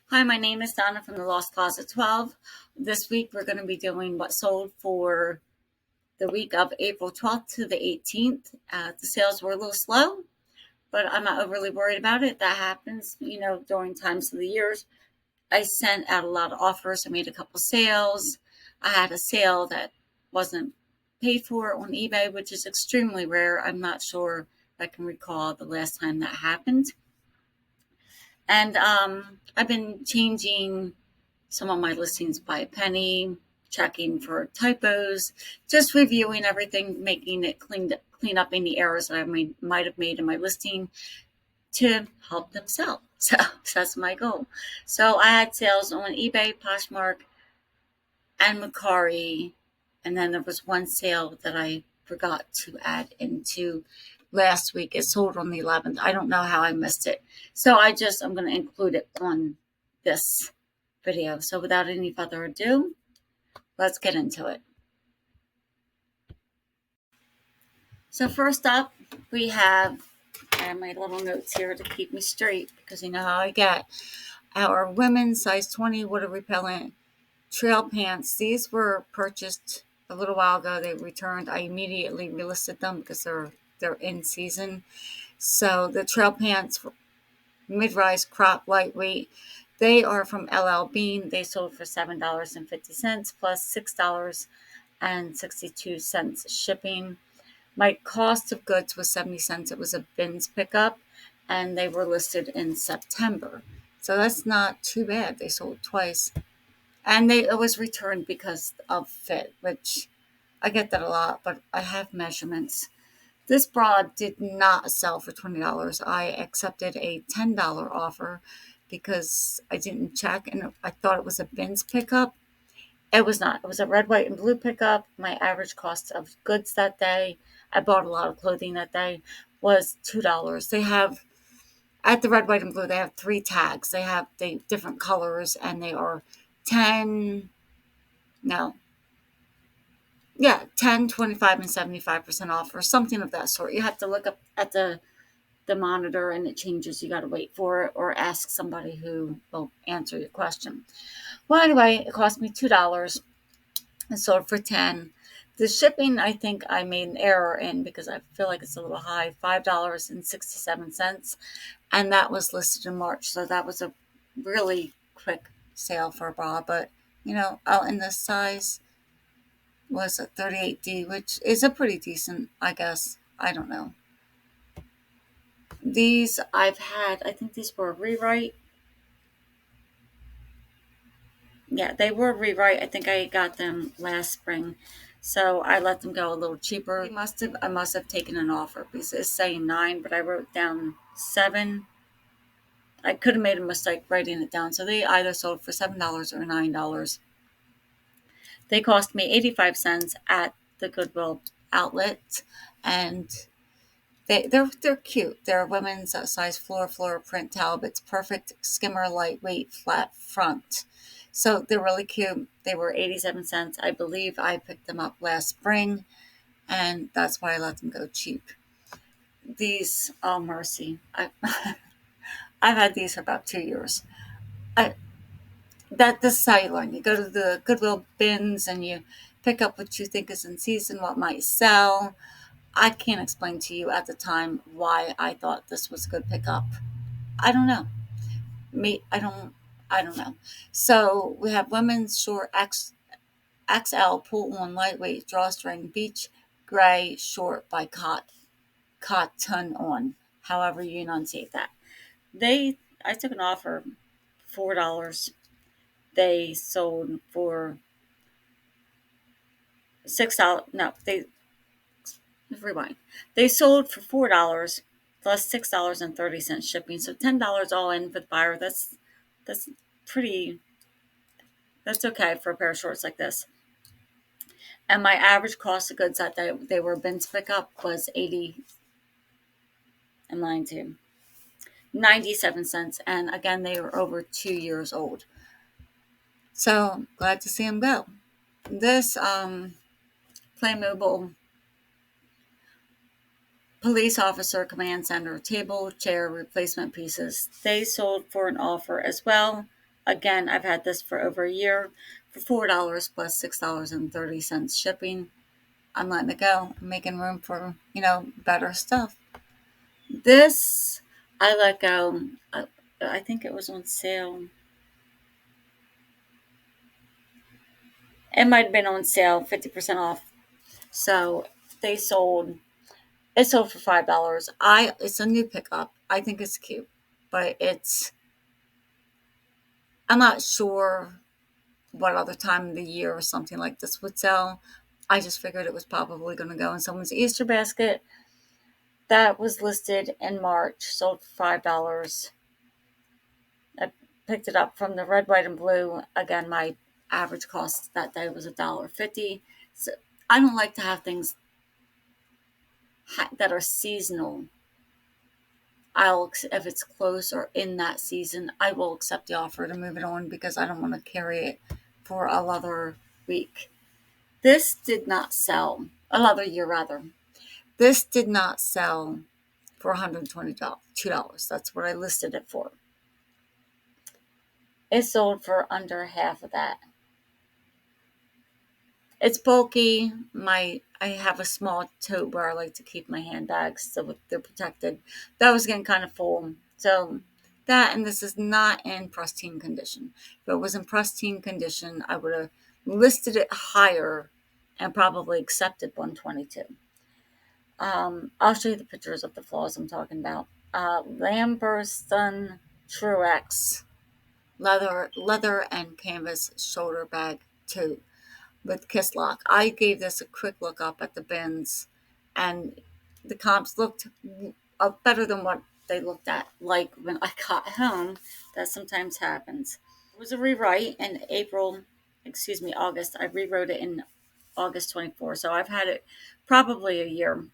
Hi, my name is Donna from the Lost Closet 12. This week we're going to be doing what sold for the week of April 12th to the 18th. The sales were a little slow, but I'm not overly worried about it. That happens, during times of the years. I sent out a lot of offers. I made a couple sales. I had a sale that wasn't paid for on eBay, which is extremely rare. I'm not sure if I can recall the last time that happened. And I've been changing some of my listings by a penny, checking for typos, just reviewing everything, making it clean up any errors that might have made in my listing to help them sell. So that's my goal. So I had sales on eBay, Poshmark, and Mercari, and then there was one sale that I forgot to add into last week. It sold on the 11th. I don't know how I missed it. So I'm going to include it on this video. So without any further ado, let's get into it. So first up, we have my little notes here to keep me straight because you know how I get. Our women's size 20 water repellent trail pants. These were purchased a little while ago. They returned. I immediately relisted them because they're in season. So the trail pants, mid-rise crop lightweight, they are from LL Bean. They sold for $7.50 plus $6.62 shipping. My cost of goods was 70 cents. It was a bins pickup, and they were listed in September. So that's not too bad. They sold twice. And it was returned because of fit, which I get that a lot, but I have measurements. This bra did not sell for $20. I accepted a $10 offer because I didn't check and I thought it was a bins pickup. It was not. It was a red, white, and blue pickup. My average cost of goods that day, I bought a lot of clothing that day, was $2. They have, at the red, white, and blue, they have 3 tags. They have the different colors and they are 10, no, yeah, 10, 25, and 75% off or something of that sort. You have to look up at the monitor and it changes. You got to wait for it or ask somebody who will answer your question. Well, anyway, it cost me $2 and sold for 10. The shipping, I think I made an error in because I feel like it's a little high, $5.67. And that was listed in March. So that was a really quick sale for a bra. But, out in this size was a 38D, which is a pretty decent, I guess. I don't know. These I've had, I think these were a rewrite. Yeah, they were a rewrite. I think I got them last spring. So I let them go a little cheaper. I must have taken an offer because it's saying 9, but I wrote down 7. I could have made a mistake writing it down. So they either sold for $7 or $9. They cost me 85 cents at the Goodwill outlet, and they're cute. They're women's size floor print Talbots, perfect skimmer, lightweight, flat front. So they're really cute. They were 87 cents. I believe I picked them up last spring, and that's why I let them go cheap. These, oh mercy, I've had these for about 2 years. This is how you learn. You go to the Goodwill bins and you pick up what you think is in season, what might sell. I can't explain to you at the time why I thought this was a good pickup. I don't know. I don't know. So we have women's short XL pull on lightweight drawstring beach gray short by cotton on. However you enunciate that. I took an offer $4. They sold for $6. No, rewind. They sold for $4 plus $6.30 shipping. So $10 all in for the buyer. That's pretty. That's okay for a pair of shorts like this. And my average cost of goods that they were bins pick up was 80. I'm lying to you. 97 cents. And again, they were over 2 years old. So glad to see them go. This Playmobil police officer command center table chair replacement pieces. They sold for an offer as well Again, I've had this for over a year for $4 plus $6.30 shipping. I'm letting it go. I'm making room for, better stuff. This, I let go. I think it was on sale. It might have been on sale, 50% off. So they sold, it sold for $5. It's a new pickup. I think it's cute, but I'm not sure what other time of the year or something like this would sell. I just figured it was probably going to go in someone's Easter basket. That was listed in March, sold for $5. I picked it up from the red, white, and blue. Again, my average cost that day was $1.50. So I don't like to have things that are seasonal. If it's close or in that season, I will accept the offer to move it on because I don't want to carry it for another week. This did not sell, another year rather. This did not sell for $122. That's what I listed it for. It sold for under half of that. It's bulky. I have a small tote where I like to keep my handbags so they're protected. That was getting kind of full. So that, and this is not in pristine condition. If it was in pristine condition, I would have listed it higher and probably accepted 122. I'll show you the pictures of the flaws I'm talking about. Lamberson Truex leather and canvas shoulder bag tote with kiss lock. I gave this a quick look up at the bins, and the comps looked better than what they looked at. Like when I got home, that sometimes happens. It was a rewrite in August. I rewrote it in August 24. So I've had it probably a year.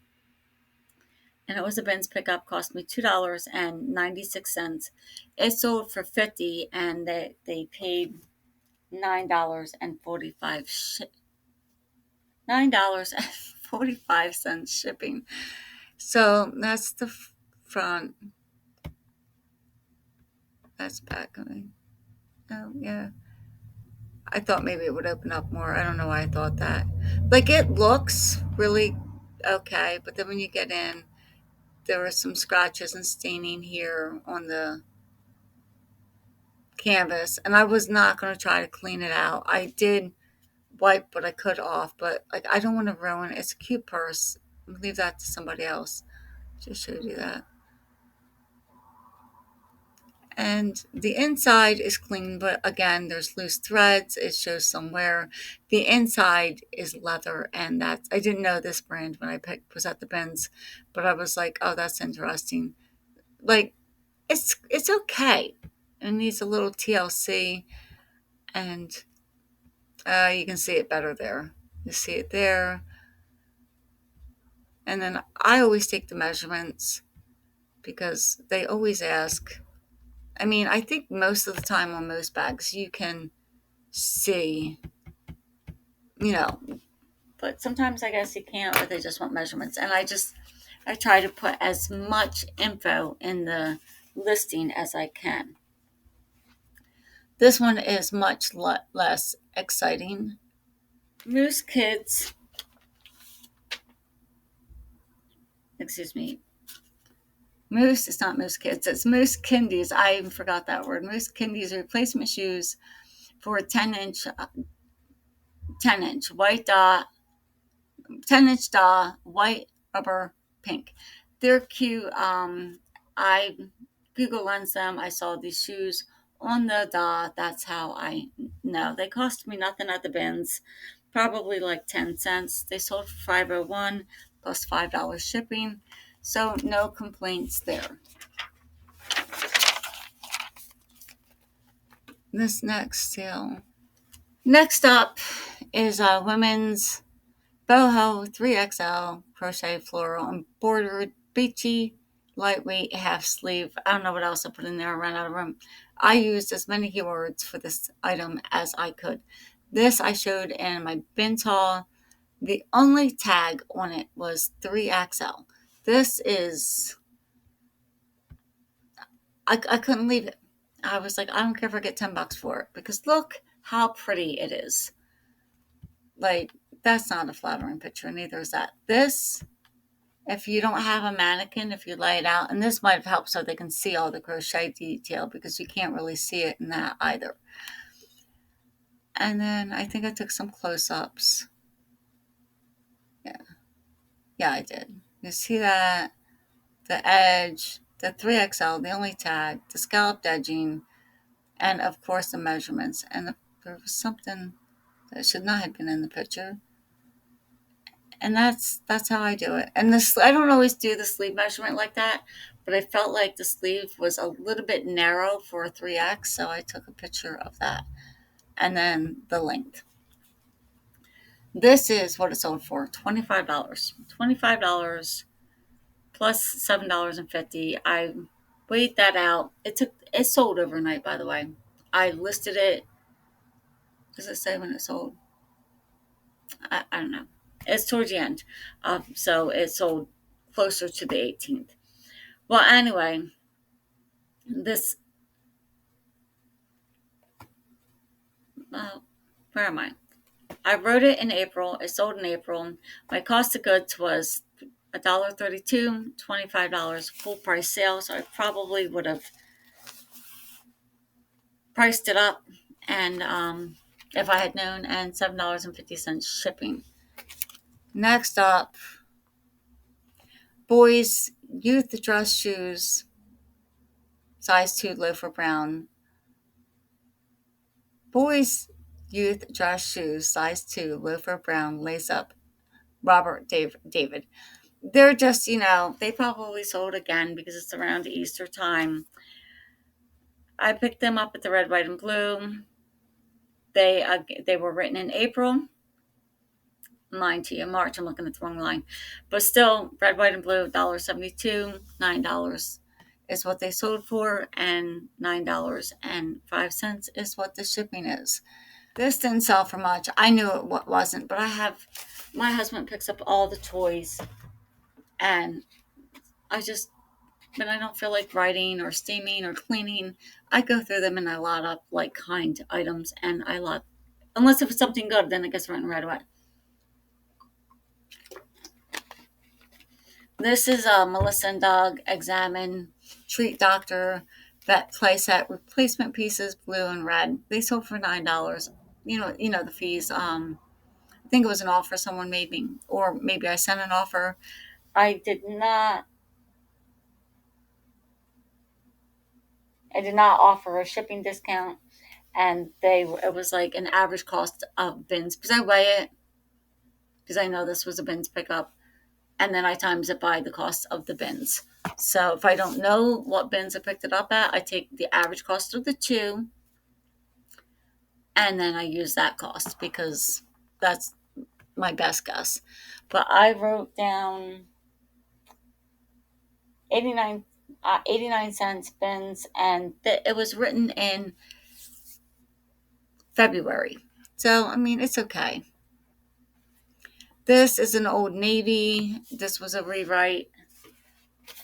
And it was a bins pickup, cost me $2.96. It sold for $50, and they paid $9.45 shipping. So that's the front. That's back. Oh yeah. I thought maybe it would open up more. I don't know why I thought that. Like, it looks really okay, but then when you get in, there are some scratches and staining here on the canvas, and I was not going to try to clean it out. I did wipe what I could off, but like, I don't want to ruin it. It's a cute purse. Leave that to somebody else. Just showed you that. And the inside is clean, but again, there's loose threads. It shows some wear. The inside is leather, and I didn't know this brand when I was at the bins, but I was like, oh, that's interesting. Like, it's okay. It needs a little TLC, and you can see it better there. You see it there. And then I always take the measurements because they always ask. I mean, I think most of the time on most bags you can see, but sometimes I guess you can't, or they just want measurements. And I try to put as much info in the listing as I can. This one is much less exciting. Moose Kids, excuse me, Moose, it's not Moose Kids, it's Moose Kindies. I even forgot that word. Moose Kindies replacement shoes for a 10-inch white dot, 10-inch dot, white rubber pink. They're cute. I Google Lens them. I saw these shoes on the dot. That's how I know. They cost me nothing at the bins, probably like 10 cents. They sold for $5.01 plus $5 shipping. So no complaints there. This next sale. Next up is women's boho 3XL crochet floral embroidered beachy lightweight half sleeve. I don't know what else I put in there. I ran out of room. I used as many keywords for this item as I could. This I showed in my bins haul. The only tag on it was 3XL. This is, I couldn't leave it. I was like, I don't care if I get $10 for it, because look how pretty it is. Like, that's not a flattering picture, neither is that. This, if you don't have a mannequin, if you lay it out, and this might have helped so they can see all the crochet detail, because you can't really see it in that either. And then I think I took some close-ups. Yeah, I did. You see that? The edge, the 3XL, the only tag, the scalloped edging, and of course the measurements. And there was something that should not have been in the picture. And that's how I do it. And this, I don't always do the sleeve measurement like that, but I felt like the sleeve was a little bit narrow for a 3X, so I took a picture of that. And then the length. This is what it sold for, $25. $25 plus $7.50. I weighed that out. It sold overnight, by the way. I listed it. Does it say when it sold? I don't know. It's towards the end. So it sold closer to the 18th. Well, anyway, this, where am I? I wrote it in April. It sold in April. My cost of goods was $1.32, $25 full price sale. So I probably would have priced it up, and if I had known, and $7.50 shipping. Next up, boys youth dress shoes, size 2 loafer brown. Boys youth dress shoes, size 2 loafer brown, lace up, Robert David. They're just, they probably sold again because it's around Easter time. I picked them up at the red, white, and blue. They were written in April. Lying to you, March. I'm looking at the wrong line, but still, red, white, and blue, $1.72, $9 is what they sold for, and $9.05 is what the shipping is. This didn't sell for much. I knew it wasn't, but my husband picks up all the toys, and when I don't feel like writing or steaming or cleaning, I go through them and I lot up like kind items, and I lot, unless if it's something good, then it gets written right away. This is a Melissa and Doug Examine Treat Doctor Vet Playset replacement pieces, blue and red. They sold for $9. You know the fees. I think it was an offer someone made me, or maybe I sent an offer. I did not offer a shipping discount, and it was like an average cost of bins, because I weigh it, because I know this was a bins pickup, and then I times it by the cost of the bins. So if I don't know what bins I picked it up at, I take the average cost of the two, and then I use that cost, because that's my best guess. But I wrote down 89 cents bins, and it was written in February. So, I mean, it's okay. This is an Old Navy. This was a rewrite.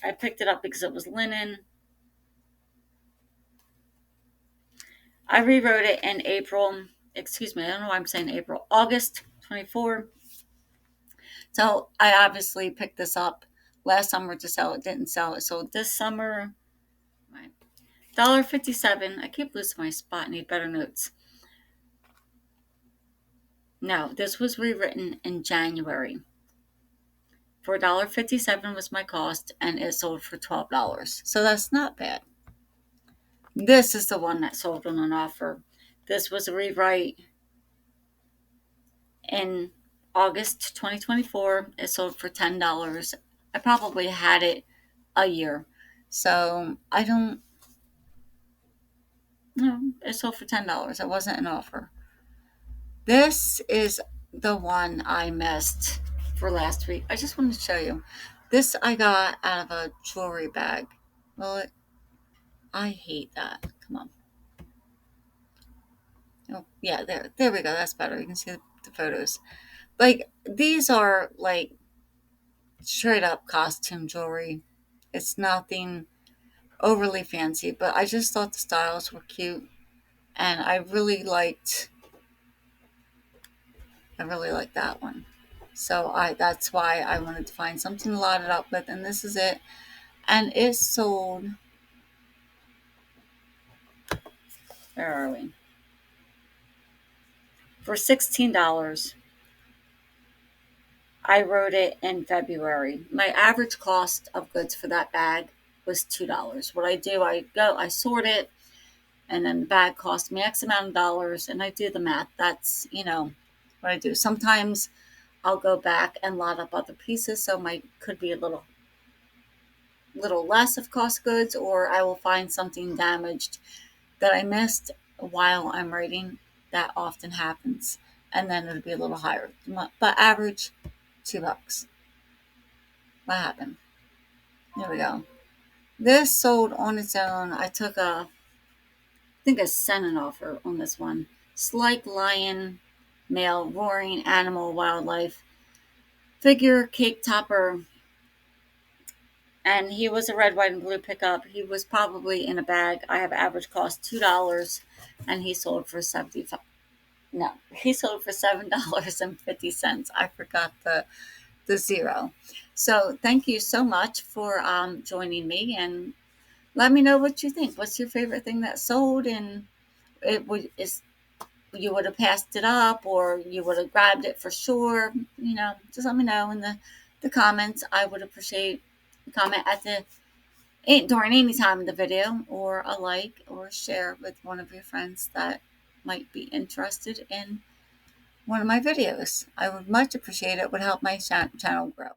I picked it up because it was linen. I rewrote it in April. Excuse me, I don't know why I'm saying April. August 24. So I obviously picked this up last summer to sell. It didn't sell. It sold this summer. $1.57. I keep losing my spot. Need better notes. No, this was rewritten in January. For $1.57 was my cost, and it sold for $12. So that's not bad. This is the one that sold on an offer. This was a rewrite in August 2024. It sold for $10. I probably had it a year. So I don't know. It sold for $10. It wasn't an offer. This is the one I missed for last week. I just wanted to show you. This I got out of a jewelry bag. Well, I hate that. Come on. Oh, yeah, there we go. That's better. You can see the photos. Like, these are like straight up costume jewelry. It's nothing overly fancy, but I just thought the styles were cute, and I really like that one. So that's why I wanted to find something to lot it up with, and this is it. And it sold, where are we? For $16. I wrote it in February. My average cost of goods for that bag was $2. What I do, I sort it, and then the bag cost me X amount of dollars, and I do the math. That's, what I do. Sometimes I'll go back and lot up other pieces, so my could be a little less of cost goods, or I will find something damaged that I missed while I'm writing. That often happens, and then it'll be a little higher. But average, $2. What happened? There we go. This sold on its own. I took I think I sent an offer on this one. Slight lion, male, roaring animal, wildlife, figure, cake topper, and he was a red, white, and blue pickup. He was probably in a bag. I have average cost $2, and he sold for 75. No, he sold for $7.50. I forgot the zero. So thank you so much for joining me, and let me know what you think. What's your favorite thing that sold, and is you would have passed it up, or you would have grabbed it for sure. Just let me know in the comments. I would appreciate a comment at the during any time of the video, or a like or share with one of your friends that might be interested in one of my videos. I would much appreciate it. It would help my channel grow.